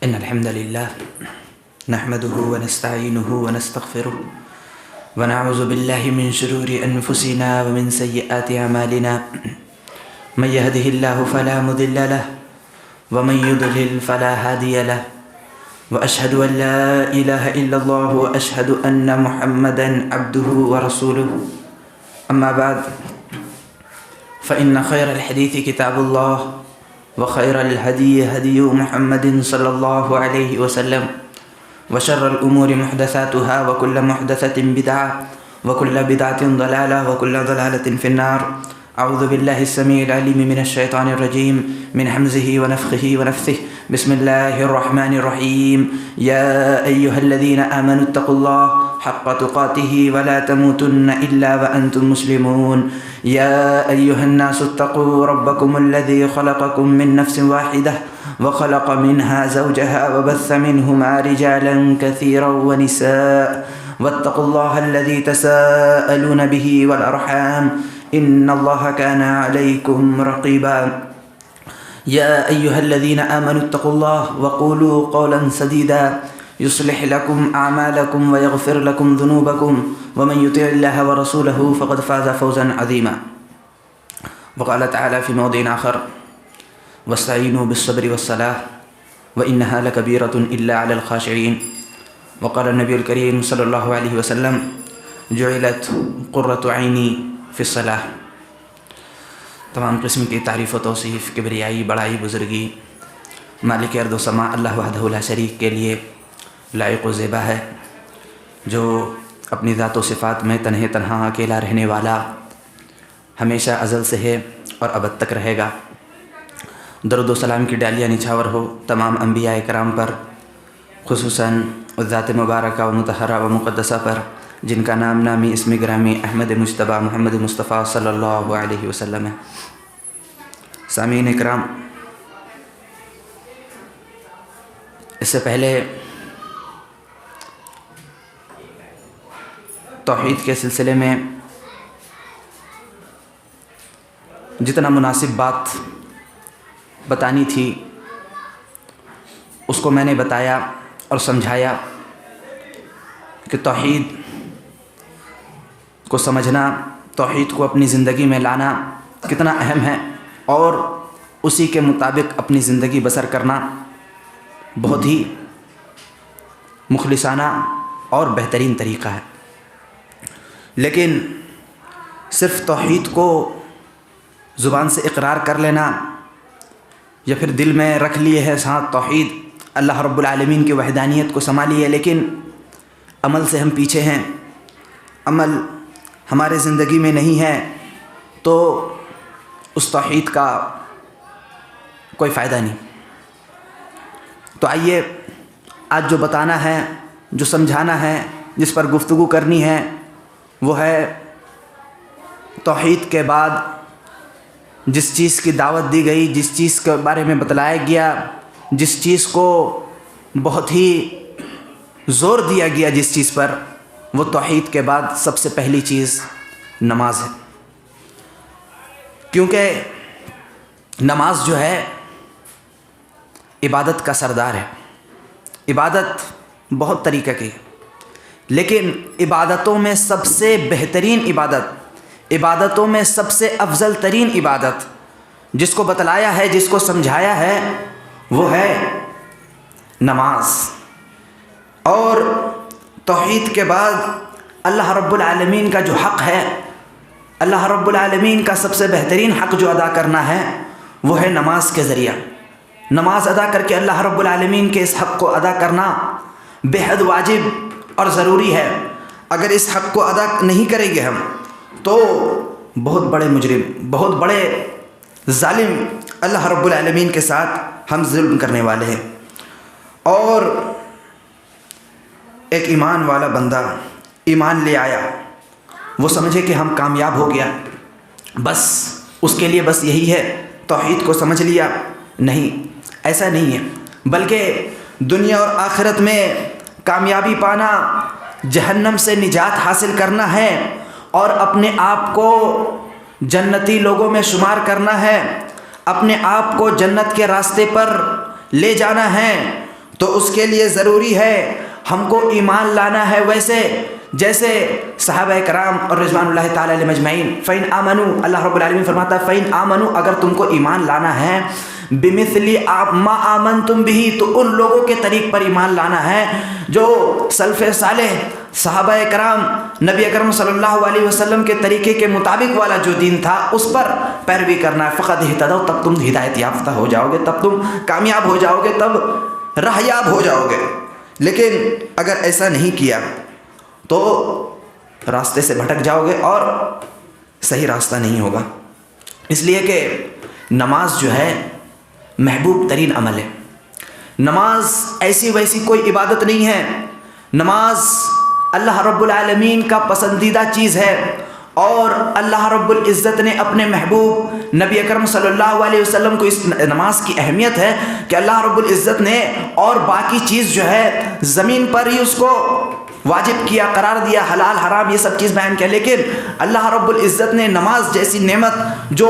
إن الحمد لله نحمده ونستعينه ونستغفره ونعوذ بالله من شرور أنفسنا ومن سيئات أعمالنا من يهده الله فلا مضل له ومن يضلل فلا هادي له وأشهد أن لا إله إلا الله وأشهد أن محمدا عبده ورسوله أما بعد فإن خير الحديث كتاب الله وخير الهدي هدي محمد صلى الله عليه وسلم وشر الأمور محدثاتها وكل محدثة بدعة وكل بدعة ضلالة وكل ضلالة في النار. أعوذ بالله السميع العليم من الشيطان الرجيم من حمزه ونفخه ونفثه. بسم الله الرحمن الرحيم. يا أيها الذين آمنوا اتقوا الله حق تقاته ولا تموتن إلا وأنتم مسلمون. يا أيها الناس اتقوا ربكم الذي خلقكم من نفس واحدة وخلق منها زوجها وبث منهما رجالا كثيرا ونساء واتقوا الله الذي تساءلون به والأرحام إن الله كان عليكم رقيبا. يا أيها الذين آمنوا اتقوا الله وقولوا قولا سديدا يصلح لكم أعمالكم ويغفر لكم ذنوبكم ومن يطع الله ورسوله فقد فاز فوزا عظيما. وقال تعالى في موضع آخر واستعينوا بالصبر والصلاة وإنها لكبيرة إلا على الخاشعين. وقال النبي الكريم صلى الله عليه وسلم جعلت قرة عيني فی الصلاح. تمام قسم کی تعریف و توصیف، کبریائی، بڑائی، بزرگی مالک ارض و سماء اللہ وحدہ لا شریک کے لیے لائق و زیبا ہے، جو اپنی ذات و صفات میں تنہا اکیلا رہنے والا، ہمیشہ ازل سے ہے اور ابد تک رہے گا. درود و سلام کی ڈالیاں نچھاور ہو تمام انبیاء کرام پر، خصوصاً ذات مبارکہ و مطہرہ و مقدسہ پر جن کا نام نامی اسم گرامی احمد مجتبیٰ محمد مصطفیٰ صلی اللہ علیہ وسلم ہے. سامعین اکرام، اس سے پہلے توحید کے سلسلے میں جتنا مناسب بات بتانی تھی اس کو میں نے بتایا اور سمجھایا کہ توحید کو سمجھنا، توحید کو اپنی زندگی میں لانا کتنا اہم ہے، اور اسی کے مطابق اپنی زندگی بسر کرنا بہت ہی مخلصانہ اور بہترین طریقہ ہے. لیکن صرف توحید کو زبان سے اقرار کر لینا یا پھر دل میں رکھ لیے ہے ساتھ توحید، اللہ رب العالمین کی وحدانیت کو سنبھالی ہے، لیکن عمل سے ہم پیچھے ہیں، عمل ہمارے زندگی میں نہیں ہے، تو اس توحید کا کوئی فائدہ نہیں. تو آئیے آج جو بتانا ہے، جو سمجھانا ہے، جس پر گفتگو کرنی ہے، وہ ہے توحید کے بعد جس چیز کی دعوت دی گئی، جس چیز کے بارے میں بتلایا گیا، جس چیز کو بہت ہی زور دیا گیا، جس چیز پر، وہ توحید کے بعد سب سے پہلی چیز نماز ہے. کیونکہ نماز جو ہے عبادت کا سردار ہے. عبادت بہت طریقے کی ہے، لیکن عبادتوں میں سب سے بہترین عبادت، عبادتوں میں سب سے افضل ترین عبادت جس کو بتلایا ہے، جس کو سمجھایا ہے، وہ ہے نماز. اور توحید کے بعد اللہ رب العالمین کا جو حق ہے، اللہ رب العالمین کا سب سے بہترین حق جو ادا کرنا ہے، وہ ہے نماز کے ذریعہ. نماز ادا کر کے اللہ رب العالمین کے اس حق کو ادا کرنا بے حد واجب اور ضروری ہے. اگر اس حق کو ادا نہیں کریں گے ہم تو بہت بڑے مجرم، بہت بڑے ظالم اللہ رب العالمین کے ساتھ ہم ظلم کرنے والے ہیں. اور ایک ایمان والا بندہ ایمان لے آیا، وہ سمجھے کہ ہم کامیاب ہو گیا، بس اس کے لیے بس یہی ہے، توحید کو سمجھ لیا. نہیں، ایسا نہیں ہے، بلکہ دنیا اور آخرت میں کامیابی پانا، جہنم سے نجات حاصل کرنا ہے اور اپنے آپ کو جنتی لوگوں میں شمار کرنا ہے، اپنے آپ کو جنت کے راستے پر لے جانا ہے، تو اس کے لیے ضروری ہے ہم کو ایمان لانا ہے ویسے جیسے صحابہ کرام اور رضوان اللہ تعالی علیہ مجمعین. فَإِنْ آمَنُوا، اللہ رب العالمین فرماتا ہے فَإِنْ آمَنُوا، اگر تم کو ایمان لانا ہے بِمِثْلِ مَا آمَنْتُمْ بِهِ، تو ان لوگوں کے طریق پر ایمان لانا ہے جو سلف صالح صحابہ کرام نبی اکرم صلی اللہ علیہ وسلم کے طریقے کے مطابق والا جو دین تھا اس پر پیروی کرنا ہے. فَقَدْ اهْتَدَوْا، تب تم ہدایت یافتہ ہو جاؤ گے، تب تم کامیاب ہو جاؤ گے، تب راہیاب ہو جاؤ گے. لیکن اگر ایسا نہیں کیا تو راستے سے بھٹک جاؤ گے اور صحیح راستہ نہیں ہوگا. اس لیے کہ نماز جو ہے محبوب ترین عمل ہے. نماز ایسی ویسی کوئی عبادت نہیں ہے. نماز اللہ رب العالمین کا پسندیدہ چیز ہے اور اللہ رب العزت نے اپنے محبوب نبی اکرم صلی اللہ علیہ وسلم کو اس نماز کی اہمیت ہے کہ اللہ رب العزت نے اور باقی چیز جو ہے زمین پر ہی اس کو واجب کیا، قرار دیا، حلال حرام یہ سب چیز بیان کیا. لیکن اللہ رب العزت نے نماز جیسی نعمت جو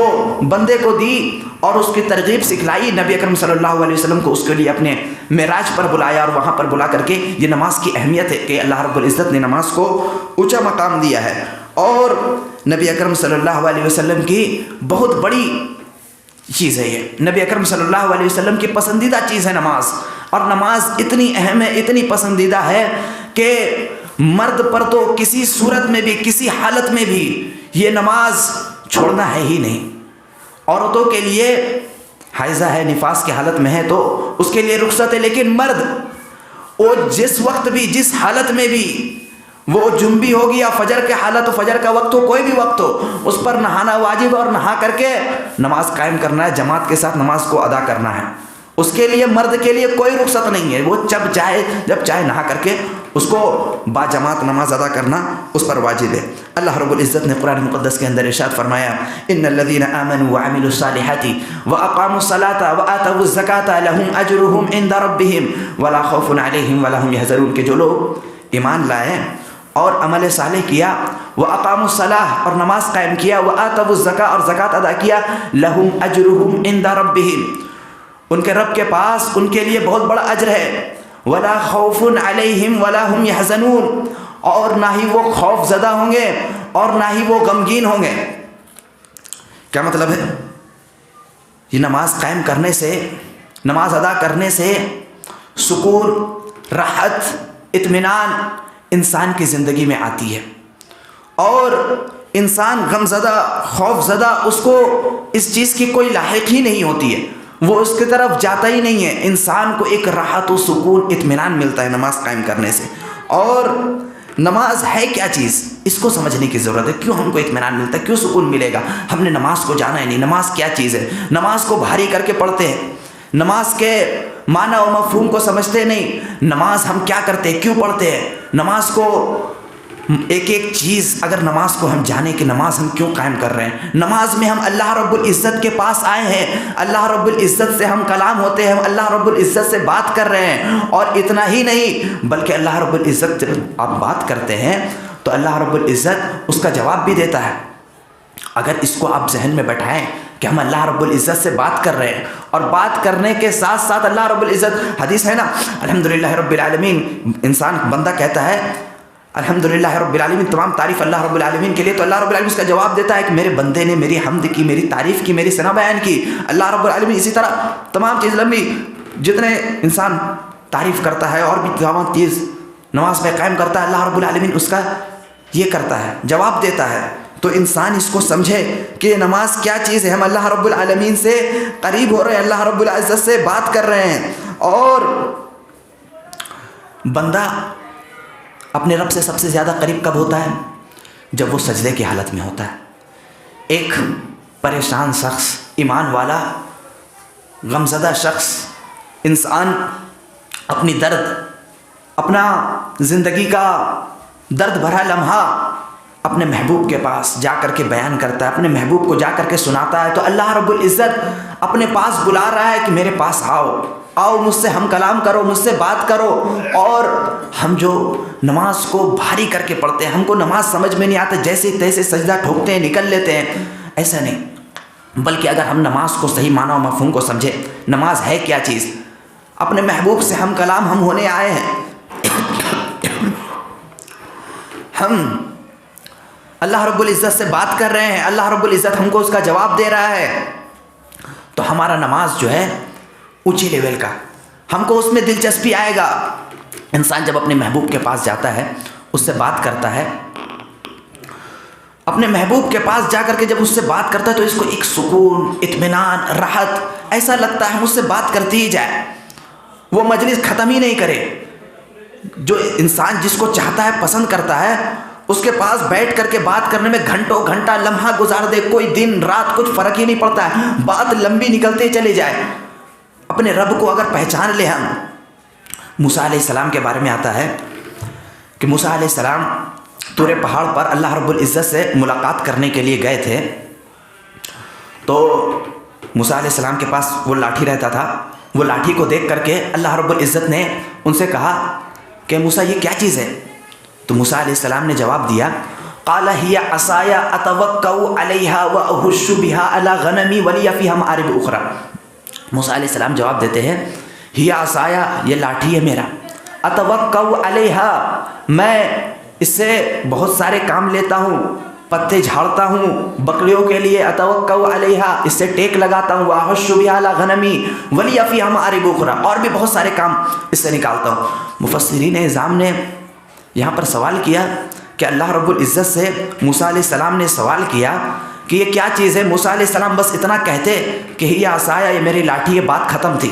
بندے کو دی اور اس کی ترغیب سکھلائی، نبی اکرم صلی اللہ علیہ وسلم کو اس کے لیے اپنے معراج پر بلایا اور وہاں پر بلا کر کے یہ نماز کی اہمیت ہے کہ اللہ رب العزت نے نماز کو اونچا مقام دیا ہے اور نبی اکرم صلی اللہ علیہ وسلم کی بہت بڑی چیز ہے. یہ نبی اکرم صلی اللہ علیہ وسلم کی پسندیدہ چیز ہے نماز. اور نماز اتنی اہم ہے، اتنی پسندیدہ ہے کہ مرد پر تو کسی صورت میں بھی کسی حالت میں بھی یہ نماز چھوڑنا ہے ہی نہیں. عورتوں کے لیے حائضہ ہے، نفاس کی حالت میں ہے تو اس کے لیے رخصت ہے، لیکن مرد وہ جس وقت بھی جس حالت میں بھی وہ جنبی ہوگی یا فجر کے حالت ہو، فجر کا وقت ہو، کوئی بھی وقت ہو، اس پر نہانا واجب ہے اور نہا کر کے نماز قائم کرنا ہے، جماعت کے ساتھ نماز کو ادا کرنا ہے. اس کے لیے مرد کے لیے کوئی رخصت نہیں ہے. وہ جب چاہے نہا کر کے اس کو با جماعت نماز ادا کرنا اس پر واجب ہے. اللہ رب العزت نے قرآن مقدس کے اندر ارشاد فرمایا ان الذين آمنوا وعملوا الصالحات واقاموا الصلاة وآتوا الزكاة لهم اجرهم عند ربهم ولا خوف عليهم ولا هم يحزنون. کہ جو لوگ ایمان لائے اور عمل صالح کیا، وَأَقَامُوا الصَّلَاةَ اور نماز قائم کیا، وَآتَوُا الزَّكَاةَ اور زکوٰۃ ادا کیا، لَهُمْ أَجْرُهُمْ عِنْدَ رَبِّهِمْ ان کے رب کے پاس ان کے لیے بہت بڑا اجر ہے. وَلَا خَوْفٌ عَلَيْهِمْ وَلَا هُمْ يَحْزَنُونَ اور نہ ہی وہ خوف زدہ ہوں گے اور نہ ہی وہ غمگین ہوں گے. کیا مطلب ہے؟ یہ نماز قائم کرنے سے، نماز ادا کرنے سے سکون، راحت، اطمینان انسان کی زندگی میں آتی ہے اور انسان غم زدہ، خوف زدہ، اس کو اس چیز کی کوئی لاحق ہی نہیں ہوتی ہے، وہ اس کی طرف جاتا ہی نہیں ہے. انسان کو ایک راحت و سکون، اطمینان ملتا ہے نماز قائم کرنے سے. اور نماز ہے کیا چیز، اس کو سمجھنے کی ضرورت ہے. کیوں ہم کو اطمینان ملتا ہے، کیوں سکون ملے گا؟ ہم نے نماز کو جانا ہی نہیں. نماز کیا چیز ہے؟ نماز کو بھاری کر کے پڑھتے ہیں، نماز کے معنی و مفہوم کو سمجھتے نہیں. نماز ہم کیا کرتے ہیں، کیوں پڑھتے ہیں؟ نماز کو ایک ایک چیز، اگر نماز کو ہم جانے کہ نماز ہم کیوں قائم کر رہے ہیں. نماز میں ہم اللہ رب العزت کے پاس آئے ہیں، اللہ رب العزت سے ہم کلام ہوتے ہیں، ہم اللہ رب العزت سے بات کر رہے ہیں. اور اتنا ہی نہیں بلکہ اللہ رب العزت جب آپ بات کرتے ہیں تو اللہ رب العزت اس کا جواب بھی دیتا ہے. اگر اس کو آپ ذہن میں بیٹھائیں کہ ہم اللہ رب العزت سے بات کر رہے ہیں اور بات کرنے کے ساتھ ساتھ اللہ رب العزت، حدیث ہے نا الحمدللہ رب العالمین، انسان بندہ کہتا ہے الحمدللہ رب العالمین، تمام تعریف اللہ رب العالمین کے لیے، تو اللہ رب العالمین اس کا جواب دیتا ہے کہ میرے بندے نے میری حمد کی، میری تعریف کی، میری ثنا بیان کی. اللہ رب العالمین اسی طرح تمام چیز لمبی جتنے انسان تعریف کرتا ہے اور بھی تمام چیز نماز میں قائم کرتا ہے، اللہ رب العالمین اس کا یہ کرتا ہے، جواب دیتا ہے. تو انسان اس کو سمجھے کہ نماز کیا چیز ہے. ہم اللہ رب العالمین سے قریب ہو رہے ہیں، اللہ رب العزت سے بات کر رہے ہیں. اور بندہ اپنے رب سے سب سے زیادہ قریب کب ہوتا ہے؟ جب وہ سجدے کی حالت میں ہوتا ہے. ایک پریشان شخص، ایمان والا، غمزدہ شخص، انسان اپنی درد، اپنا زندگی کا درد بھرا لمحہ اپنے محبوب کے پاس جا کر کے بیان کرتا ہے، اپنے محبوب کو جا کر کے سناتا ہے. تو اللہ رب العزت اپنے پاس بلا رہا ہے کہ میرے پاس آؤ مجھ سے ہم کلام کرو، مجھ سے بات کرو. اور ہم جو نماز کو بھاری کر کے پڑھتے ہیں، ہم کو نماز سمجھ میں نہیں آتا، جیسے تیسے سجدہ ٹھوکتے ہیں، نکل لیتے ہیں. ایسا نہیں، بلکہ اگر ہم نماز کو صحیح معنی و مفہوم کو سمجھے، نماز ہے کیا چیز، اپنے محبوب سے ہم کلام ہم ہونے آئے ہیں. ہم اللہ رب العزت سے بات کر رہے ہیں, اللہ رب العزت ہم کو اس کا جواب دے رہا ہے. تو ہمارا نماز جو ہے اونچی لیول کا, ہم کو اس میں دلچسپی آئے گا. انسان جب اپنے محبوب کے پاس جاتا ہے, اس سے بات کرتا ہے, اپنے محبوب کے پاس جا کر کے جب اس سے بات کرتا ہے تو اس کو ایک سکون, اطمینان, راحت, ایسا لگتا ہے مجھ سے بات کرتی ہی جائے, وہ مجلس ختم ہی نہیں کرے. جو انسان جس کو چاہتا ہے, پسند کرتا ہے, اس کے پاس بیٹھ کر کے بات کرنے میں گھنٹوں گھنٹہ لمحہ گزار دے, کوئی دن رات کچھ فرق ہی نہیں پڑتا ہے, بات لمبی نکلتے چلے جائے. اپنے رب کو اگر پہچان لے ہم. موسیٰ علیہ السلام کے بارے میں آتا ہے کہ موسیٰ علیہ السلام طور پہاڑ پر اللہ رب العزت سے ملاقات کرنے کے لیے گئے تھے. تو موسیٰ علیہ السلام کے پاس وہ لاٹھی رہتا تھا. وہ لاٹھی کو دیکھ کر کے اللہ رب العزت نے ان سے کہا کہ موسیٰ یہ کیا چیز ہے؟ تو موسیٰ علیہ السلام نے جواب دیا, قال هي عصاي اتوكل عليها واهش بها على غنمي ولي فيها مآرب اخرى. موسیٰ علیہ السلام جواب دیتے ہیں, هي عصاي, یہ لاٹھی ہے میرا, اتوکل علیہا, میں اس سے بہت سارے کام لیتا ہوں, پتے جھاڑتا ہوں بکریوں کے لیے, اتوکل علیہا, اس سے ٹیک لگاتا ہوں, واحش بها علی غنمی ولی فیہا مآرب اخری, اور بھی بہت سارے کام اس سے نکالتا ہوں. مفسرین اعظام نے یہاں پر سوال کیا کہ اللہ رب العزت سے موسیٰ علیہ السلام نے سوال کیا کہ یہ کیا چیز ہے؟ موسیٰ علیہ السلام بس اتنا کہتے کہ یہ عصایا, یہ میری لاٹھی, یہ بات ختم تھی.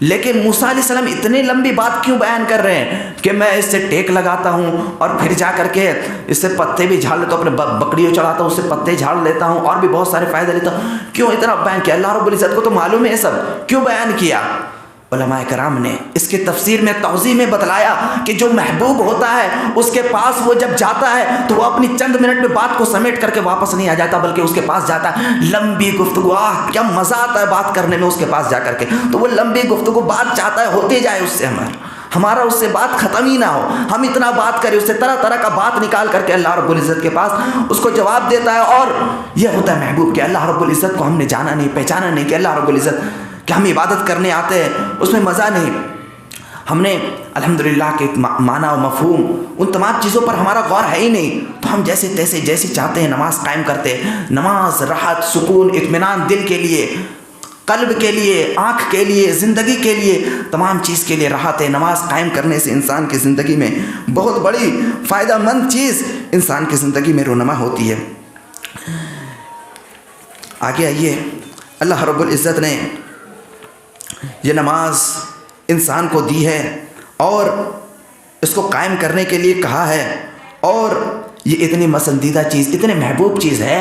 لیکن موسیٰ علیہ السلام اتنی لمبی بات کیوں بیان کر رہے ہیں کہ میں اس سے ٹیک لگاتا ہوں اور پھر جا کر کے اس سے پتے بھی جھاڑ لیتا ہوں, اپنے بکریوں چڑھاتا ہوں, اس سے پتے جھاڑ لیتا ہوں, اور بھی بہت سارے فائدے لیتا ہوں. کیوں اتنا بیان کیا؟ اللہ رب العزت کو تو معلوم ہے سب, کیوں بیان کیا؟ علماء کرام نے اس کی تفسیر میں توضیح میں بتلایا کہ جو محبوب ہوتا ہے اس کے پاس وہ جب جاتا ہے تو وہ اپنی چند منٹ میں بات کو سمیٹ کر کے واپس نہیں آ جاتا, بلکہ اس کے پاس جاتا ہے, لمبی گفتگو, کیا مزہ آتا ہے بات کرنے میں اس کے پاس جا کر کے. تو وہ لمبی گفتگو بات چاہتا ہے ہوتی جائے اس سے, ہمارا اس سے بات ختم ہی نہ ہو, ہم اتنا بات کریں اس سے, طرح طرح کا بات نکال کر کے اللہ رب العزت کے پاس اس کو جواب دیتا ہے. اور یہ ہوتا ہے محبوب کہ اللہ رب العزت کو ہم نے جانا نہیں, پہچانا نہیں کہ اللہ رب العزت کہ ہم عبادت کرنے آتے ہیں, اس میں مزہ نہیں. ہم نے الحمدللہ کے معنی و مفہوم ان تمام چیزوں پر ہمارا غور ہے ہی نہیں, تو ہم جیسے تیسے جیسے چاہتے ہیں نماز قائم کرتے. نماز راحت, سکون, اطمینان دل کے لیے, قلب کے لیے, آنکھ کے لیے, زندگی کے لیے, تمام چیز کے لیے راحت ہے. نماز قائم کرنے سے انسان کی زندگی میں بہت بڑی فائدہ مند چیز انسان کی زندگی میں رونما ہوتی ہے. آگے آئیے, اللہ رب العزت نے یہ نماز انسان کو دی ہے اور اس کو قائم کرنے کے لیے کہا ہے, اور یہ اتنی پسندیدہ چیز, اتنے محبوب چیز ہے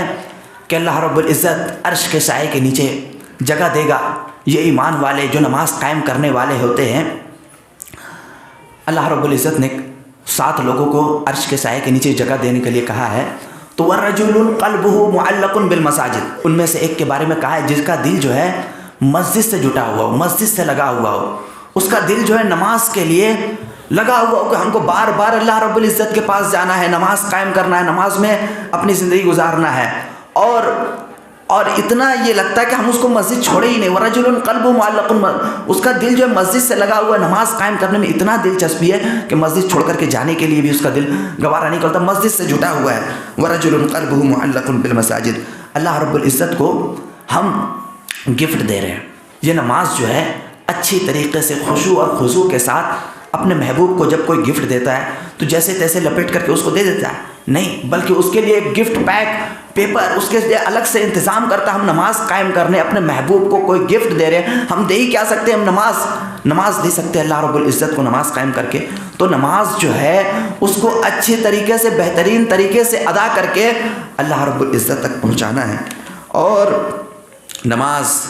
کہ اللہ رب العزت عرش کے سائے کے نیچے جگہ دے گا. یہ ایمان والے جو نماز قائم کرنے والے ہوتے ہیں, اللہ رب العزت نے 7 لوگوں کو عرش کے سائے کے نیچے جگہ دینے کے لیے کہا ہے. تو وَرَجُلٌ قَلْبُهُ مُعَلَّقٌ بِالْمَسَاجِدِ, ان میں سے ایک کے بارے میں کہا ہے جس کا دل جو ہے مسجد سے جٹا ہوا ہو, مسجد سے لگا ہوا ہو, اس کا دل جو ہے نماز کے لیے لگا ہوا ہو کہ ہم کو بار بار اللہ رب العزت کے پاس جانا ہے, نماز قائم کرنا ہے, نماز میں اپنی زندگی گزارنا ہے. اور اتنا یہ لگتا ہے کہ ہم اس کو مسجد چھوڑے ہی نہیں. وَرَجُلٌ قَلْبُهُ مُعَلَّقٌ, اس کا دل جو ہے مسجد سے لگا ہوا ہے, نماز قائم کرنے میں اتنا دلچسپی ہے کہ مسجد چھوڑ کر کے جانے کے لیے بھی اس کا دل گوارا نہیں کرتا, مسجد سے جٹا ہوا ہے. وَرَجُلٌ قَلْبُهُ مُعَلَّقٌ بِالْمَسَاجِدِ, اللہ رب العزت کو ہم گفٹ دے رہے ہیں. یہ نماز جو ہے اچھی طریقے سے خشوع اور خضوع کے ساتھ اپنے محبوب کو جب کوئی گفٹ دیتا ہے تو جیسے تیسے لپیٹ کر کے اس کو دے دیتا ہے, نہیں, بلکہ اس کے لیے ایک گفٹ پیک پیپر اس کے لیے الگ سے انتظام کرتا ہے. ہم نماز قائم کرنے اپنے محبوب کو کوئی گفٹ دے رہے ہیں, ہم دے ہی کیا سکتے ہیں, ہم نماز دے سکتے ہیں اللہ رب العزت کو نماز قائم کر کے. تو نماز جو ہے اس کو اچھے طریقے سے, بہترین طریقے سے ادا کر کے اللہ رب العزت تک پہنچانا ہے. اور نماز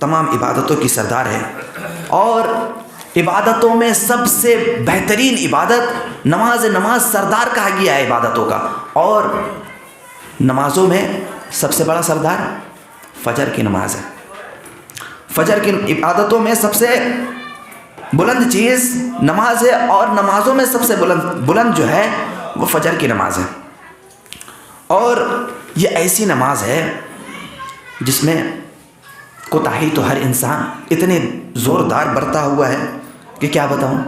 تمام عبادتوں کی سردار ہے, اور عبادتوں میں سب سے بہترین عبادت نماز سردار کہا گیا ہے عبادتوں کا. اور نمازوں میں سب سے بڑا سردار فجر کی نماز ہے. فجر کی عبادتوں میں سب سے بلند چیز نماز ہے, اور نمازوں میں سب سے بلند جو ہے وہ فجر کی نماز ہے. اور یہ ایسی نماز ہے جس میں کوتاہی تو ہر انسان اتنے زوردار برتا ہوا ہے کہ کیا بتاؤں.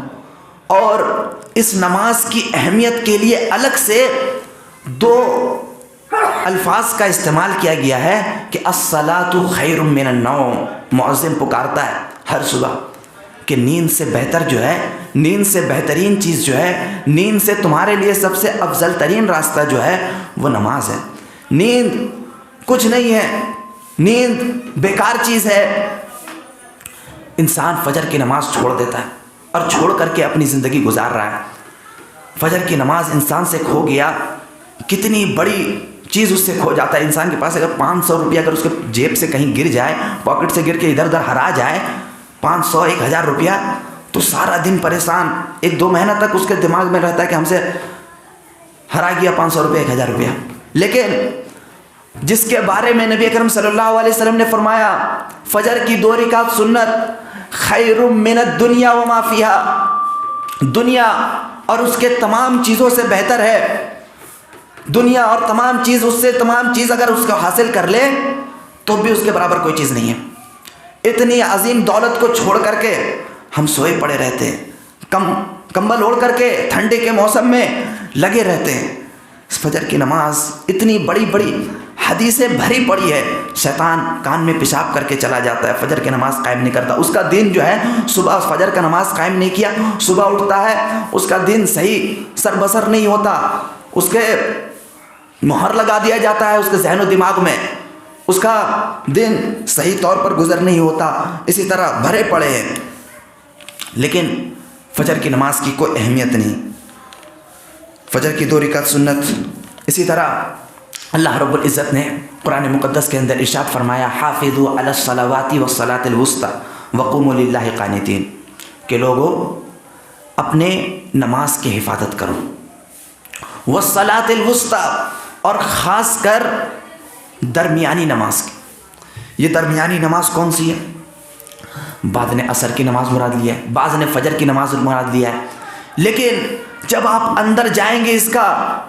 اور اس نماز کی اہمیت کے لیے الگ سے 2 الفاظ کا استعمال کیا گیا ہے کہ الصلاۃ خیر من النوم. مؤذن پکارتا ہے ہر صبح کہ نیند سے بہتر جو ہے، نیند سے بہترین چیز جو ہے، نیند سے تمہارے لیے سب سے افضل ترین راستہ جو ہے وہ نماز ہے. نیند کچھ نہیں ہے، نیند بیکار چیز ہے. انسان فجر کی نماز چھوڑ دیتا ہے اور چھوڑ کر کے اپنی زندگی گزار رہا ہے. فجر کی نماز انسان سے کھو گیا، کتنی بڑی چیز اس سے کھو جاتا ہے. انسان کے پاس اگر 500 روپیہ اگر اس کے جیب سے کہیں گر جائے، پاکٹ سے گر کے ادھر ادھر ہرا جائے، 500 1000 روپیہ، تو سارا دن پریشان. 1-2 مہینہ تک اس کے دماغ میں رہتا ہے کہ ہم سے ہرا گیا 500 روپیہ 1000 روپیہ. لیکن جس کے بارے میں نبی اکرم صلی اللہ علیہ وسلم نے فرمایا فجر کی 2 رکعت سنت خیر من الدنیا وما فیہا، دنیا اور اس کے تمام چیزوں سے بہتر ہے. دنیا اور تمام چیز، اس سے تمام چیز اگر اس کو حاصل کر لے تو بھی اس کے برابر کوئی چیز نہیں ہے. اتنی عظیم دولت کو چھوڑ کر کے ہم سوئے پڑے رہتے ہیں، کمبل اوڑھ کر کے ٹھنڈے کے موسم میں لگے رہتے ہیں. فجر کی نماز اتنی بڑی بڑی حدیثیں بھری پڑی ہے. شیطان کان میں پیشاب کر کے چلا جاتا ہے، فجر کی نماز قائم نہیں کرتا. اس کا دن جو ہے صبح فجر کا نماز قائم نہیں کیا، صبح اٹھتا ہے اس کا دن صحیح سر بسر نہیں ہوتا، اس کے مہر لگا دیا جاتا ہے اس کے ذہن و دماغ میں، اس کا دن صحیح طور پر گزر نہیں ہوتا. اسی طرح بھرے پڑے ہیں. لیکن فجر کی نماز کی کوئی اہمیت نہیں. فجر کی 2 رکعت سنت. اسی طرح اللہ رب العزت نے قرآن مقدس کے اندر ارشاد فرمایا حافظوا علی الصلوات والصلاۃ الوسطی وقوموا للہ قانتین، کہ لوگوں اپنے نماز کی حفاظت کرو. والصلاۃ الوسطی، اور خاص کر درمیانی نماز کی. یہ درمیانی نماز کون سی ہے؟ بعض نے عصر کی نماز مراد لیا ہے، بعض نے فجر کی نماز مراد لیا ہے. لیکن جب آپ اندر جائیں گے، اس کا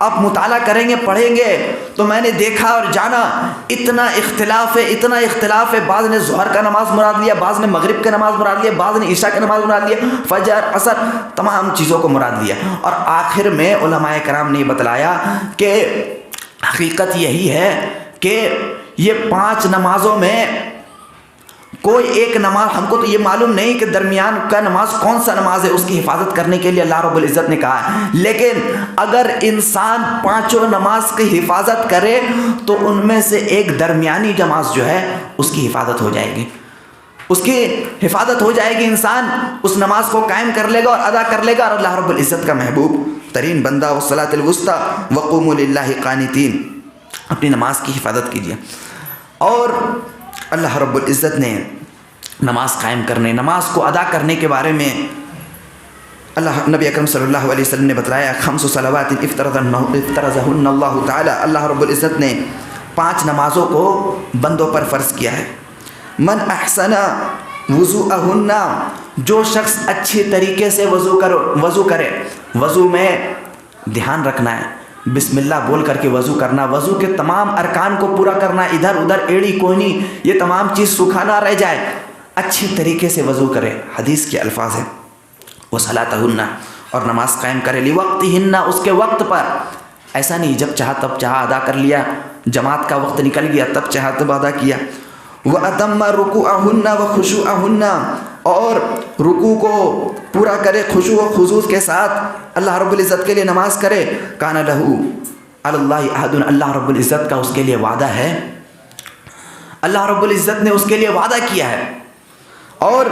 آپ مطالعہ کریں گے، پڑھیں گے، تو میں نے دیکھا اور جانا اتنا اختلاف ہے. بعض نے ظہر کا نماز مراد لیا، بعض نے مغرب کا نماز مراد لیا، بعض نے عشاء کا نماز مراد لیا، فجر عصر تمام چیزوں کو مراد لیا. اور آخر میں علماء کرام نے بتلایا کہ حقیقت یہی ہے کہ یہ 5 نمازوں میں کوئی ایک نماز، ہم کو تو یہ معلوم نہیں کہ درمیان کا نماز کون سا نماز ہے، اس کی حفاظت کرنے کے لیے اللہ رب العزت نے کہا ہے. لیکن اگر انسان 5 نماز کی حفاظت کرے تو ان میں سے ایک درمیانی نماز جو ہے اس کی حفاظت ہو جائے گی، اس کی حفاظت ہو جائے گی. انسان اس نماز کو قائم کر لے گا اور ادا کر لے گا، اور اللہ رب العزت کا محبوب ترین بندہ والصلاۃ الوسطی وقوموا للہ قانتین، اپنی نماز کی حفاظت کیجیے. اور اللہ رب العزت نے نماز قائم کرنے، نماز کو ادا کرنے کے بارے میں اللہ نبی اکرم صلی اللہ علیہ وسلم نے بتلایا 5 صلوات افترضہن اللہ تعالی، اللہ رب العزت نے 5 نمازوں کو بندوں پر فرض کیا ہے. من احسن وضوءہن، جو شخص اچھی طریقے سے وضو کرے. وضو میں دھیان رکھنا ہے، بسم اللہ بول کر کے وضو کرنا، وضو کے تمام ارکان کو پورا کرنا، ادھر ادھر ایڑی کوئنی یہ تمام چیز سکھانا رہ جائے، اچھی طریقے سے وضو کرے. حدیث کے الفاظ ہیں وصلاتہن، اور نماز قائم کرے لوقتہن، اس کے وقت پر. ایسا نہیں جب چاہا تب چاہا ادا کر لیا، جماعت کا وقت نکل گیا تب چاہا تب ادا کیا. وَأَتَمَّ رُكُوعَهُنَّ وَخُشُوعَهُنَّ، اور رکوع کو پورا کرے خشوع و خضوع کے ساتھ، اللہ رب العزت کے لیے نماز کرے. کان لہ علی اللہ عہد، اللہ رب العزت کا اس کے لیے وعدہ ہے، اللہ رب العزت نے اس کے لیے وعدہ کیا ہے اور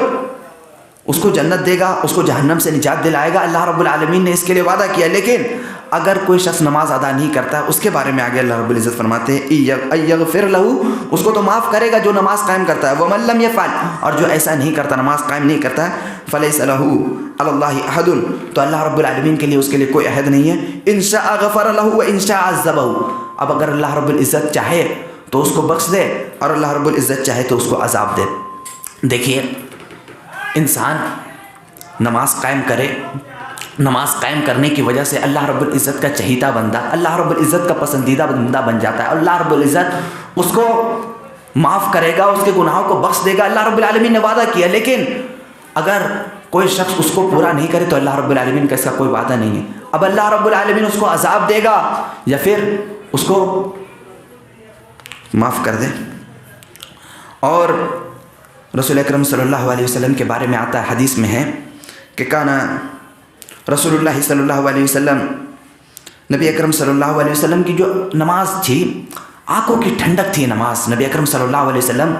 اس کو جنت دے گا، اس کو جہنم سے نجات دلائے گا. اللہ رب العالمین نے اس کے لیے وعدہ کیا. لیکن اگر کوئی شخص نماز ادا نہیں کرتا ہے، اس کے بارے میں آگے اللہ رب العزت فرماتے ہیں یغفر لہ، اس کو تو معاف کرے گا جو نماز قائم کرتا ہے. ومن لم یفعل، اور جو ایسا نہیں کرتا، نماز قائم نہیں کرتا ہے، فلیس لہ علی اللہ عہد، تو اللہ رب العالمین کے لیے اس کے لیے کوئی عہد نہیں ہے. ان شاء غفر لہ وان شاء عذبہ، اب اگر اللہ رب العزت چاہے تو اس کو بخش دے اور اللہ رب العزت چاہے تو اس کو عذاب دے. دیکھیے انسان نماز قائم کرے، نماز قائم کرنے کی وجہ سے اللہ رب العزت کا چہیتا بندہ، اللہ رب العزت کا پسندیدہ بندہ بن جاتا ہے، اور اللہ رب العزت اس کو معاف کرے گا، اس کے گناہوں کو بخش دے گا. اللہ رب العالمین نے وعدہ کیا. لیکن اگر کوئی شخص اس کو پورا نہیں کرے تو اللہ رب العالمین کا اس کا کوئی وعدہ نہیں ہے. اب اللہ رب العالمین اس کو عذاب دے گا یا پھر اس کو معاف کر دے. اور رسول اکرم صلی اللہ علیہ وسلم کے بارے میں آتا ہے، حدیث میں ہے کہ کانا رسول اللہ صلی اللہ علیہ وسلم، نبی اکرم صلی اللہ علیہ وسلم کی جو نماز تھی آنکھوں کی ٹھنڈک تھی نماز. نبی اکرم صلی اللہ علیہ وسلم،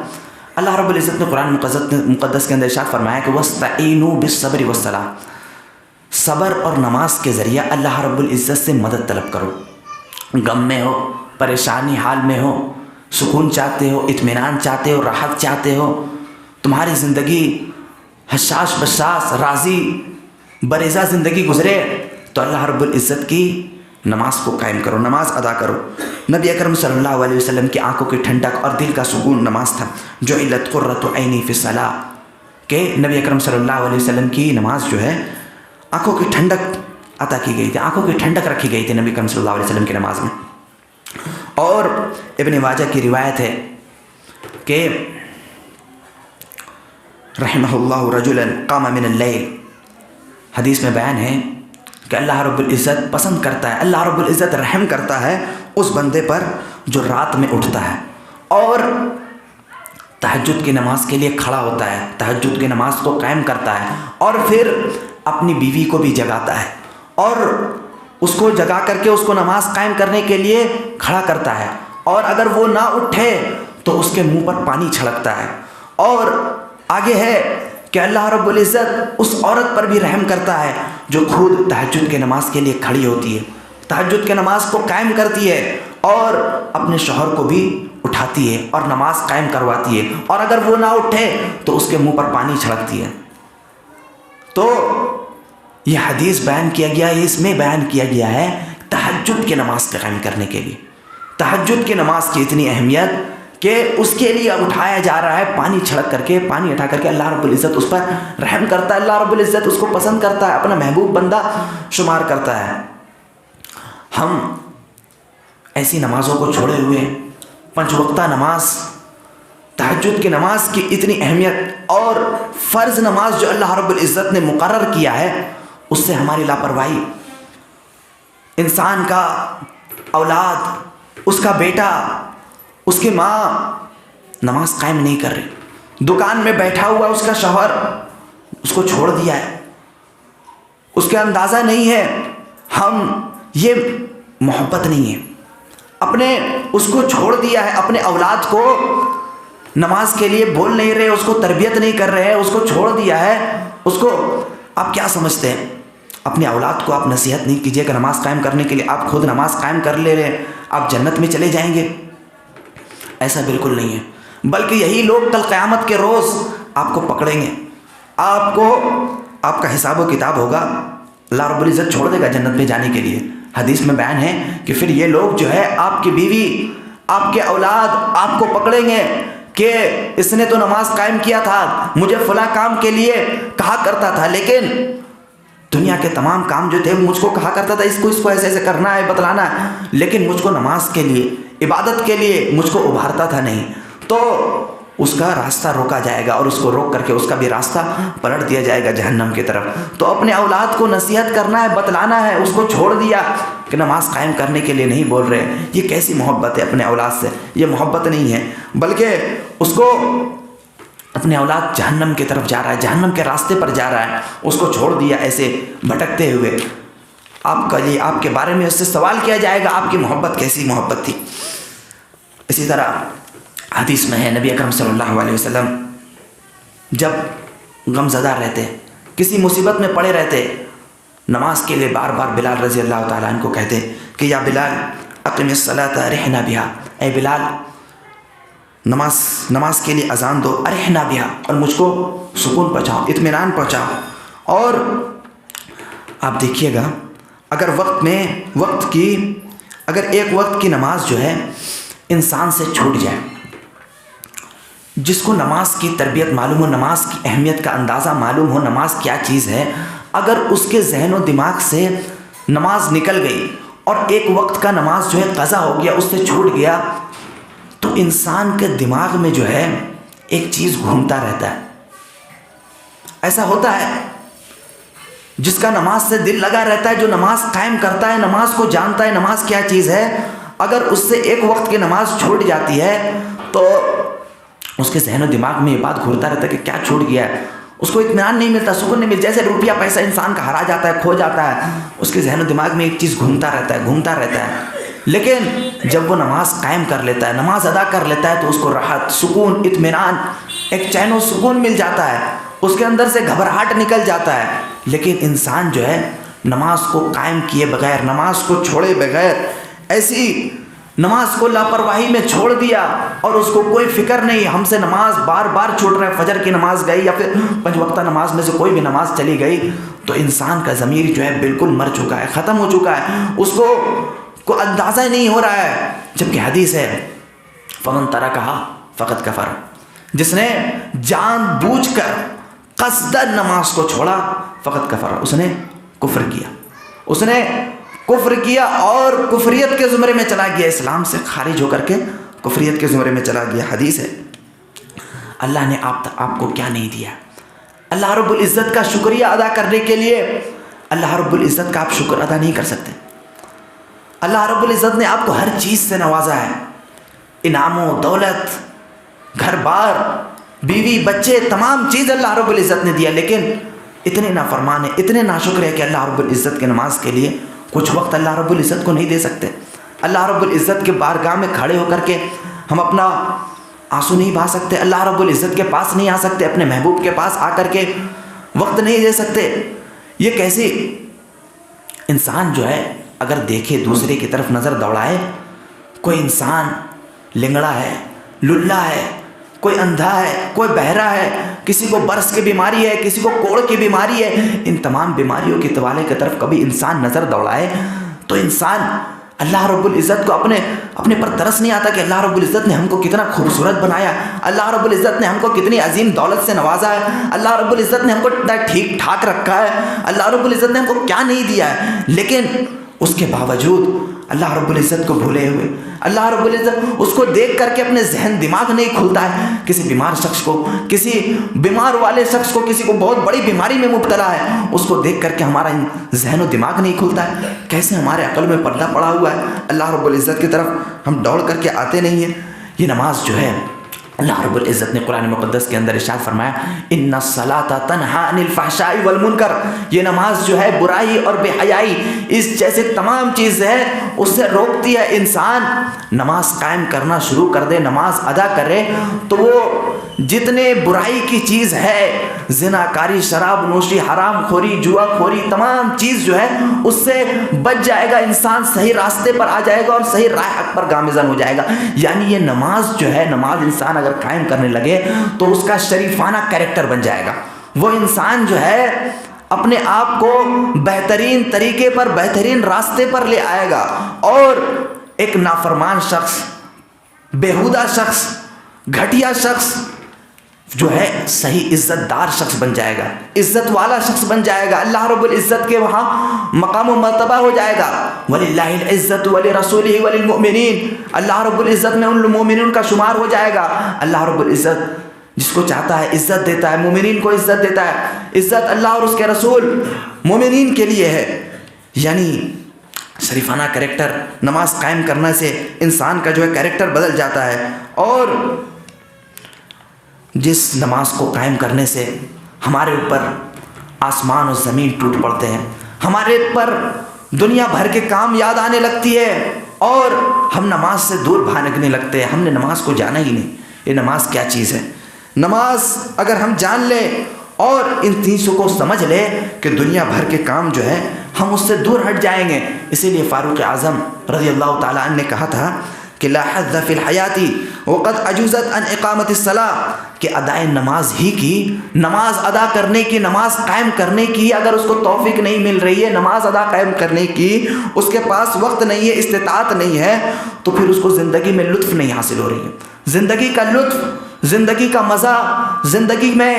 اللہ رب العزت نے قرآن مقدس کے اندر ارشاد فرمایا کہ وَاسْتَعِینُوا بِالصَّبْرِ وَالصَّلَاةِ، صبر اور نماز کے ذریعہ اللہ رب العزت سے مدد طلب کرو. غم میں ہو، پریشانی حال میں ہو، سکون چاہتے ہو، اطمینان چاہتے ہو، راحت چاہتے ہو، تمہاری زندگی حشاش بشاش راضی برضا زندگی گزرے تو اللہ رب العزت کی نماز کو قائم کرو، نماز ادا کرو. نبی اکرم صلی اللہ علیہ وسلم کی آنکھوں کی ٹھنڈک اور دل کا سکون نماز تھا. جعلت قرۃ عینی فی الصلاۃ، کہ نبی اکرم صلی اللہ علیہ وسلم کی نماز جو ہے آنکھوں کی ٹھنڈک عطا کی گئی تھی، آنکھوں کی ٹھنڈک رکھی گئی تھی نبی اکرم صلی اللہ علیہ وسلم کی نماز میں. اور ابن ماجہ کی روایت ہے کہ رحمہ اللہ رجلا قام من اللیل، حدیث میں بیان ہے کہ اللہ رب العزت پسند کرتا ہے، اللہ رب العزت رحم کرتا ہے اس بندے پر جو رات میں اٹھتا ہے اور تہجد کی نماز کے لیے کھڑا ہوتا ہے، تہجد کی نماز کو قائم کرتا ہے اور پھر اپنی بیوی کو بھی جگاتا ہے اور اس کو جگا کر کے اس کو نماز قائم کرنے کے لیے کھڑا کرتا ہے، اور اگر وہ نہ اٹھے تو اس کے منہ پر پانی چھڑکتا ہے. اور آگے ہے کہ اللہ رب العزت اس عورت پر بھی رحم کرتا ہے جو خود تہجد کے نماز کے لیے کھڑی ہوتی ہے، تہجد کے نماز کو قائم کرتی ہے اور اپنے شوہر کو بھی اٹھاتی ہے اور نماز قائم کرواتی ہے، اور اگر وہ نہ اٹھے تو اس کے منہ پر پانی چھڑکتی ہے. تو یہ حدیث بیان کیا گیا ہے، اس میں بیان کیا گیا ہے تہجد کی نماز قائم کرنے کے لیے، تہجد کی نماز کی اتنی اہمیت کہ اس کے لیے اٹھایا جا رہا ہے، پانی چھڑک کر کے، پانی اٹھا کر کے اللہ رب العزت اس پر رحم کرتا ہے، اللہ رب العزت اس کو پسند کرتا ہے، اپنا محبوب بندہ شمار کرتا ہے. ہم ایسی نمازوں کو چھوڑے ہوئے، پنج وقتہ نماز، تہجد کی نماز کی اتنی اہمیت اور فرض نماز جو اللہ رب العزت نے مقرر کیا ہے اس سے ہماری لاپرواہی، انسان کا اولاد، اس کا بیٹا، اس کی ماں نماز قائم نہیں کر رہی، دکان میں بیٹھا ہوا اس کا شوہر اس کو چھوڑ دیا ہے، اس کا اندازہ نہیں ہے، ہم یہ محبت نہیں ہے، اپنے اس کو چھوڑ دیا ہے، اپنے اولاد کو نماز کے لیے بول نہیں رہے، اس کو تربیت نہیں کر رہے ہیں، اس کو چھوڑ دیا ہے. اس کو آپ کیا سمجھتے ہیں؟ اپنے اولاد کو آپ نصیحت نہیں کیجیے کہ نماز قائم کرنے کے لیے، آپ خود نماز قائم کر لے رہے ہیں، آپ جنت میں چلے جائیں گے. ایسا بالکل نہیں ہے، بلکہ یہی لوگ کل قیامت کے روز آپ کو پکڑیں گے، آپ کا حساب و کتاب ہوگا، اللہ رب العزت چھوڑ دے گا جنت میں جانے کے لیے. حدیث میں بیان ہے کہ پھر یہ لوگ جو ہے آپ کی بیوی، آپ کے اولاد آپ کو پکڑیں گے کہ اس نے تو نماز قائم کیا تھا، مجھے فلاں کام کے لیے کہا کرتا تھا، لیکن دنیا کے تمام کام جو تھے مجھ کو کہا کرتا تھا، اس کو ایسے ایسے کرنا ہے، بتلانا ہے، لیکن مجھ کو نماز کے لیے، عبادت کے لیے مجھ کو ابھارتا تھا نہیں. تو اس کا راستہ روکا جائے گا اور اس کو روک کر کے اس کا بھی راستہ پلٹ دیا جائے گا جہنم کی طرف. تو اپنے اولاد کو نصیحت کرنا ہے، بتلانا ہے، اس کو چھوڑ دیا کہ نماز قائم کرنے کے لیے نہیں بول رہے. یہ کیسی محبت ہے اپنے اولاد سے؟ یہ محبت نہیں ہے، بلکہ اس کو اپنے اولاد جہنم کی طرف جا رہا ہے، جہنم کے راستے پر جا رہا ہے، اس کو چھوڑ دیا ایسے بھٹکتے ہوئے. آپ کے بارے میں اس سے سوال کیا جائے گا آپ کی محبت کیسی محبت تھی. اسی طرح حدیث میں ہے نبی اکرم صلی اللہ علیہ وسلم جب غم زدہ رہتے، کسی مصیبت میں پڑے رہتے، نماز کے لیے بار بار بلال رضی اللہ تعالیٰ عنہ کو کہتے کہ یا بلال اقم الصلاۃ ارحنا بہا، اے بلال نماز کے لیے اذان دو، ارحنا بہا، اور مجھ کو سکون پہنچاؤ، اطمینان پہنچاؤ. اور آپ دیکھیے گا اگر ایک وقت کی نماز جو ہے انسان سے چھوٹ جائے، جس کو نماز کی تربیت معلوم ہو، نماز کی اہمیت کا اندازہ معلوم ہو، نماز کیا چیز ہے، اگر اس کے ذہن و دماغ سے نماز نکل گئی اور ایک وقت کا نماز جو ہے قضا ہو گیا، اس سے چھوٹ گیا، تو انسان کے دماغ میں جو ہے ایک چیز گھومتا رہتا ہے. ایسا ہوتا ہے جس کا نماز سے دل لگا رہتا ہے، جو نماز قائم کرتا ہے، نماز کو جانتا ہے نماز کیا چیز ہے، اگر اس سے ایک وقت کی نماز چھوٹ جاتی ہے تو اس کے ذہن و دماغ میں یہ بات گھورتا رہتا ہے کہ کیا چھوٹ گیا ہے، اس کو اطمینان نہیں ملتا، سکون نہیں ملتا، جیسے روپیہ پیسہ انسان کا ہرا جاتا ہے، کھو جاتا ہے، اس کے ذہن و دماغ میں ایک چیز گھومتا رہتا ہے۔ لیکن جب وہ نماز قائم کر لیتا ہے، نماز ادا کر لیتا ہے، تو اس کو راحت، سکون، اطمینان، ایک چین و سکون مل جاتا ہے، اس کے اندر سے گھبراہٹ نکل جاتا ہے۔ لیکن انسان جو ہے نماز کو قائم کیے بغیر، نماز کو چھوڑے بغیر، ایسی نماز کو لاپرواہی میں چھوڑ دیا اور اس کو کوئی فکر نہیں، ہم سے نماز بار بار چھوٹ رہا ہے، فجر کی نماز گئی یا پھر 5 وقتہ نماز میں سے کوئی بھی نماز چلی گئی، تو انسان کا ضمیر جو ہے بالکل مر چکا ہے، ختم ہو چکا ہے، اس کو اندازہ ہی نہیں ہو رہا ہے۔ جبکہ حدیث ہے فمن ترکہا فقد کفر، جس نے جان بوجھ کر قصدن نماز کو چھوڑا فقد کفر، اس نے کفر کیا، اس نے کفر کیا اور کفریت کے زمرے میں چلا گیا، اسلام سے خارج ہو کر کے کفریت کے زمرے میں چلا گیا۔ حدیث ہے اللہ نے آپ کو کیا نہیں دیا، اللہ رب العزت کا شکریہ ادا کرنے کے لیے اللہ رب العزت کا آپ شکر ادا نہیں کر سکتے۔ اللہ رب العزت نے آپ کو ہر چیز سے نوازا ہے، انعام و دولت، گھر بار، بیوی، بچے، تمام چیز اللہ رب العزت نے دیا، لیکن اتنے نافرمان ہیں، اتنے ناشکر ہیں کہ اللہ رب العزت کے نماز کے لیے کچھ وقت اللہ رب العزت کو نہیں دے سکتے۔ اللہ رب العزت کے بارگاہ میں کھڑے ہو کر کے ہم اپنا آنسو نہیں بہا سکتے، اللہ رب العزت کے پاس نہیں آ سکتے، اپنے محبوب کے پاس آ کر کے وقت نہیں دے سکتے۔ یہ کیسی انسان جو ہے اگر دیکھے دوسرے کی طرف نظر دوڑائے، کوئی انسان لنگڑا ہے، للا ہے، کوئی اندھا ہے، کوئی بہرا ہے، کسی کو برس کی بیماری ہے، کسی کو کوڑ کی بیماری ہے، ان تمام بیماریوں کے توالے کی طرف کبھی انسان نظر دوڑائے تو انسان اللہ رب العزت کو اپنے پر ترس نہیں آتا کہ اللہ رب العزت نے ہم کو کتنا خوبصورت بنایا، اللہ رب العزت نے ہم کو کتنی عظیم دولت سے نوازا ہے، اللہ رب العزت نے ہم کو اتنا ٹھیک ٹھاک رکھا ہے، اللہ رب العزت نے ہم کو کیا نہیں دیا ہے، لیکن اس کے باوجود اللہ رب العزت کو بھولے ہوئے، اللہ رب العزت اس کو دیکھ کر کے اپنے ذہن دماغ نہیں کھلتا ہے، کسی بیمار شخص کو، کسی بیمار والے شخص کو، کسی کو بہت بڑی بیماری میں مبتلا ہے، اس کو دیکھ کر کے ہمارا ذہن و دماغ نہیں کھلتا ہے، کیسے ہمارے عقل میں پردہ پڑا ہوا ہے، اللہ رب العزت کی طرف ہم دوڑ کر کے آتے نہیں ہیں۔ یہ نماز جو ہے اللہ رب العزت نے قرآن مقدس کے اندر ارشاد فرمایا ان الصلاۃ تنہی عن الفحشاء والمنکر، یہ نماز جو ہے برائی اور بے حیائی اس جیسے تمام چیز ہے اس سے روکتی ہے۔ انسان نماز قائم کرنا شروع کر دے، نماز ادا کرے تو وہ جتنے برائی کی چیز ہے، زنا کاری، شراب نوشی، حرام خوری، جوا خوری، تمام چیز جو ہے اس سے بچ جائے گا، انسان صحیح راستے پر آ جائے گا اور صحیح راہ حق پر گامزن ہو جائے گا۔ یعنی یہ نماز جو ہے، نماز انسان اگر قائم کرنے لگے تو اس کا شریفانہ کریکٹر بن جائے گا، وہ انسان جو ہے اپنے آپ کو بہترین طریقے پر، بہترین راستے پر لے آئے گا، اور ایک نافرمان شخص، بیہودہ شخص، گھٹیا شخص جو ہے صحیح عزت دار شخص بن جائے گا، عزت والا شخص بن جائے گا، اللہ رب العزت کے وہاں مقام و مرتبہ ہو جائے گا۔ وَلِلَّهِ الْعِزَّةُ وَلِرَسُولِهِ وَلِلْمُؤْمِنِينَ، اللہ رب العزت میں ان مومنین کا شمار ہو جائے گا۔ اللہ رب العزت جس کو چاہتا ہے عزت دیتا ہے، مومنین کو عزت دیتا ہے، عزت اللہ اور اس کے رسول مومنین کے لیے ہے۔ یعنی شریفانہ کریکٹر نماز قائم کرنے سے انسان کا جو ہے کریکٹر بدل جاتا ہے، اور جس نماز کو قائم کرنے سے ہمارے اوپر آسمان و زمین ٹوٹ پڑتے ہیں، ہمارے اوپر دنیا بھر کے کام یاد آنے لگتی ہے، اور ہم نماز سے دور بھاگنے لگتے ہیں، ہم نے نماز کو جانا ہی نہیں، یہ نماز کیا چیز ہے۔ نماز اگر ہم جان لیں اور ان چیزوں کو سمجھ لیں کہ دنیا بھر کے کام جو ہے ہم اس سے دور ہٹ جائیں گے۔ اسی لیے فاروق اعظم رضی اللہ تعالیٰ عنہ نے کہا تھا کہ لا حظ فی الحیات وقد عجزت عن اقامت الصلاۃ، کہ ادائے نماز ہی کی، نماز ادا کرنے کی، نماز قائم کرنے کی اگر اس کو توفیق نہیں مل رہی ہے، نماز ادا قائم کرنے کی اس کے پاس وقت نہیں ہے، استطاعت نہیں ہے، تو پھر اس کو زندگی میں لطف نہیں حاصل ہو رہی ہے، زندگی کا لطف، زندگی کا مزہ، زندگی میں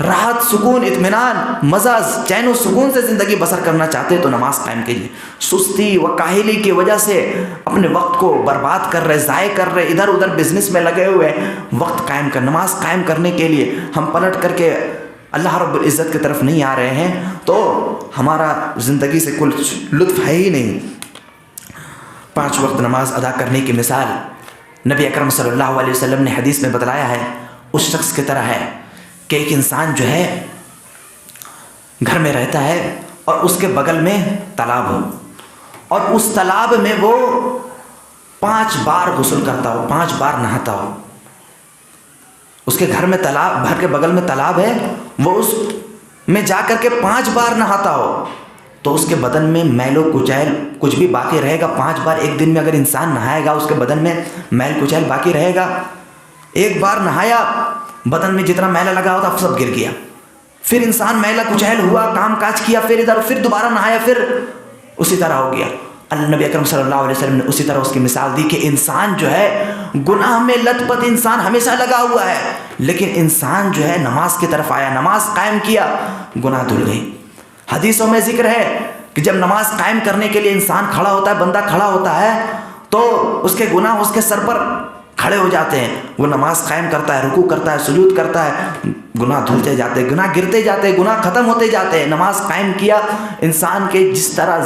راحت، سکون، اطمینان، مزہ، چین و سکون سے زندگی بسر کرنا چاہتے تو نماز قائم کیجیے۔ سستی و کاہلی کی وجہ سے اپنے وقت کو برباد کر رہے، ضائع کر رہے، ادھر ادھر بزنس میں لگے ہوئے، وقت قائم کر، نماز قائم کرنے کے لیے ہم پلٹ کر کے اللہ رب العزت کی طرف نہیں آ رہے ہیں تو ہمارا زندگی سے کچھ لطف ہے ہی نہیں۔ 5 وقت نماز ادا کرنے کی مثال نبی اکرم صلی اللہ علیہ وسلم نے حدیث میں بتلایا ہے، اس شخص کی طرح ہے کہ ایک انسان جو ہے گھر میں رہتا ہے اور اس کے بغل میں تالاب ہو، اور اس تالاب میں وہ 5 بار غسل کرتا ہو، 5 بار نہاتا ہو۔ اس کے گھر میں تالاب، گھر کے بغل میں تالاب ہے، وہ اس میں جا کر کے 5 بار نہاتا ہو تو اس کے بدن میں میل و کچیل کچھ بھی باقی رہے گا۔ 5 بار ایک دن میں اگر انسان نہائے گا اس کے بدن میں میل کچیل باقی رہے گا۔ ایک بار نہایا، بدن میں جتنا میلا لگا ہوتا سب گر گیا، پھر انسان میلا کچیل ہوا، کام کاج کیا، پھر ادھر پھر دوبارہ نہایا، پھر اسی طرح ہو گیا۔ نبی اکرم صلی اللہ علیہ وسلم نے اسی طرح اس کی مثال دی کہ انسان جو ہے گناہ میں لت پت انسان ہمیشہ لگا ہوا ہے، لیکن انسان جو ہے نماز کی طرف آیا، نماز قائم کیا، گناہ دھل گئی۔ حدیثوں میں ذکر ہے کہ جب نماز قائم کرنے کے لیے انسان کھڑا ہوتا ہے، بندہ کھڑا ہوتا ہے تو اس کے گناہ اس کے سر پر کھڑے ہو جاتے ہیں۔ وہ نماز قائم کرتا ہے، رکوع کرتا ہے، سجود کرتا ہے، گناہ دھلتے جاتے، گناہ گرتے جاتے، گناہ ختم ہوتے جاتے ہیں۔ نماز قائم کیا، انسان کے جس طرح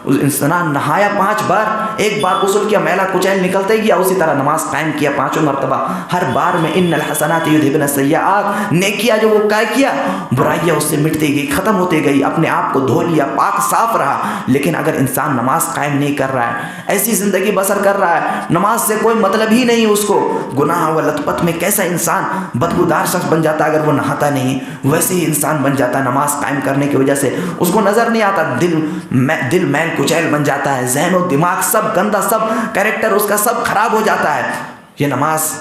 انسان نہایا 5 بار، ایک بار غسل کیا، میلا کچیل نکلتے گیا، اسی طرح نماز قائم کیا 5 مرتبہ۔ ہر بار میں ان الحسنات یذھبن السیئات، نیکیاں جو وہ کیا، برائیاں اس سے مٹتی گئی، ختم ہوتی گئی، اپنے آپ کو دھو لیا، پاک صاف رہا۔ لیکن اگر انسان نماز قائم نہیں کر رہا ہے، ایسی زندگی بسر کر رہا ہے، نماز سے کوئی مطلب ہی نہیں اس کو، گناہ و لت پت میں کیسا انسان بدبودار شخص بن جاتا اگر وہ نہاتا نہیں، ویسے ہی انسان بن جاتا نماز قائم کرنے کی وجہ سے۔ اس کو نظر نہیں آتا، دل میل کچیل بن جاتا ہے، ذہن و دماغ سب گندا، سب کریکٹر اس کا سب خراب ہو جاتا ہے۔ یہ نماز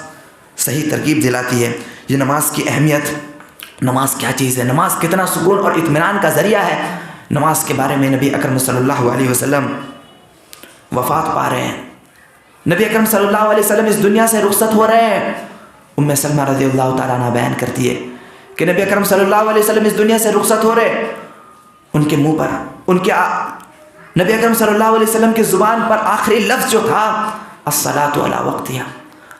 صحیح ترغیب دلاتی ہے، یہ نماز کی اہمیت، نماز کیا چیز ہے، نماز کتنا سکون اور اطمینان کا ذریعہ ہے۔ نماز کے بارے میں نبی اکرم صلی اللہ علیہ وسلم وفات پا رہے ہیں، نبی اکرم صلی اللہ علیہ وسلم اس دنیا سے رخصت ہو رہے ہیں۔ ام سلمہ رضی اللہ تعالیٰ عنہ بیان کرتی ہے کہ نبی اکرم صلی اللہ علیہ وسلم اس دنیا سے رخصت ہو رہے، ان کے منہ پر، نبی اکرم صلی اللہ علیہ وسلم کی زبان پر آخری لفظ جو تھا الصلاۃ علی وقتہا،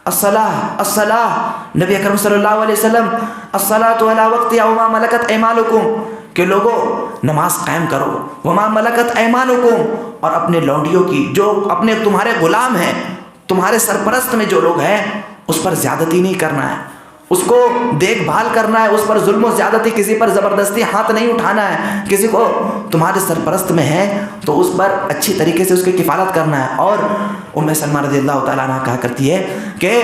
الصلاۃ، نبی اکرم صلی اللہ علیہ وسلم الصلاۃ علی وقتہا وما ملکت ایمانکم، کہ لوگوں نماز قائم کرو، وما ملکت ایمانکم، اور اپنے لونڈیوں کی جو اپنے تمہارے غلام ہیں، تمہارے سرپرست میں جو لوگ ہیں اس پر زیادتی نہیں کرنا ہے، اس کو دیکھ بھال کرنا ہے، اس پر ظلم و زیادتی، کسی پر زبردستی ہاتھ نہیں اٹھانا ہے، کسی کو تمہارے سرپرست میں ہے تو اس پر اچھی طریقے سے اس کی کفالت کرنا ہے۔ اور ام سلمہ رضی اللہ تعالیٰ عنہ کہا کرتی ہے کہ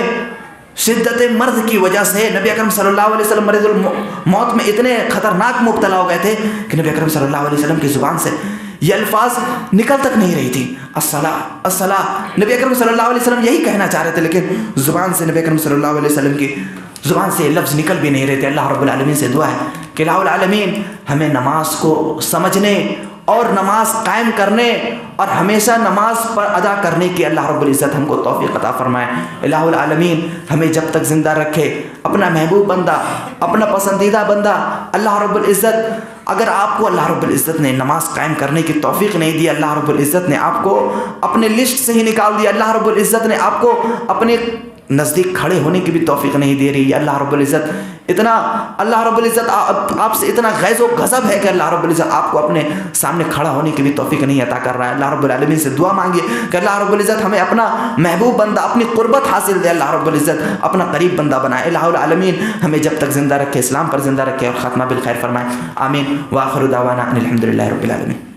شدت مرض کی وجہ سے نبی اکرم صلی اللہ علیہ وسلم مرض الموت میں اتنے خطرناک مبتلا ہو گئے تھے کہ نبی اکرم صلی اللہ علیہ وسلم کی زبان سے یہ الفاظ نکل تک نہیں رہی تھی، الصلاۃ الصلاۃ، نبی اکرم صلی اللہ علیہ وسلم یہی کہنا چاہ رہے تھے، لیکن زبان سے نبی اکرم صلی اللہ علیہ وسلم کی زبان سے لفظ نکل بھی نہیں رہے تھے۔ اللہ رب العالمین سے دعا ہے کہ الہ العالمین ہمیں نماز کو سمجھنے اور نماز قائم کرنے اور ہمیشہ نماز پر ادا کرنے کی اللہ رب العزت ہم کو توفیق عطا فرمائے۔ الہ العالمین ہمیں جب تک زندہ رکھے، اپنا محبوب بندہ، اپنا پسندیدہ بندہ اللہ رب العزت، اگر آپ کو اللہ رب العزت نے نماز قائم کرنے کی توفیق نہیں دی، اللہ رب العزت نے آپ کو اپنے لسٹ سے ہی نکال دیا، اللہ رب العزت نے آپ کو اپنے نزدیک کھڑے ہونے کی بھی توفیق نہیں دے رہی ہے، اللہ رب العزت اللہ رب العزت آپ سے اتنا غیظ و غضب ہے کہ اللہ رب العزت آپ کو اپنے سامنے کھڑا ہونے کی بھی توفیق نہیں عطا کر رہا ہے۔ اللہ رب العالمین سے دعا مانگیے کہ اللہ رب العزت ہمیں اپنا محبوب بندہ، اپنی قربت حاصل دے، اللہ رب العزت اپنا قریب بندہ بنائے۔ الہ العالمین ہمیں جب تک زندہ رکھے، اسلام پر زندہ رکھے اور خاتمہ بالخیر فرمائے، آمین۔ وآخر دعوانا ان الحمد للہ رب العالمین۔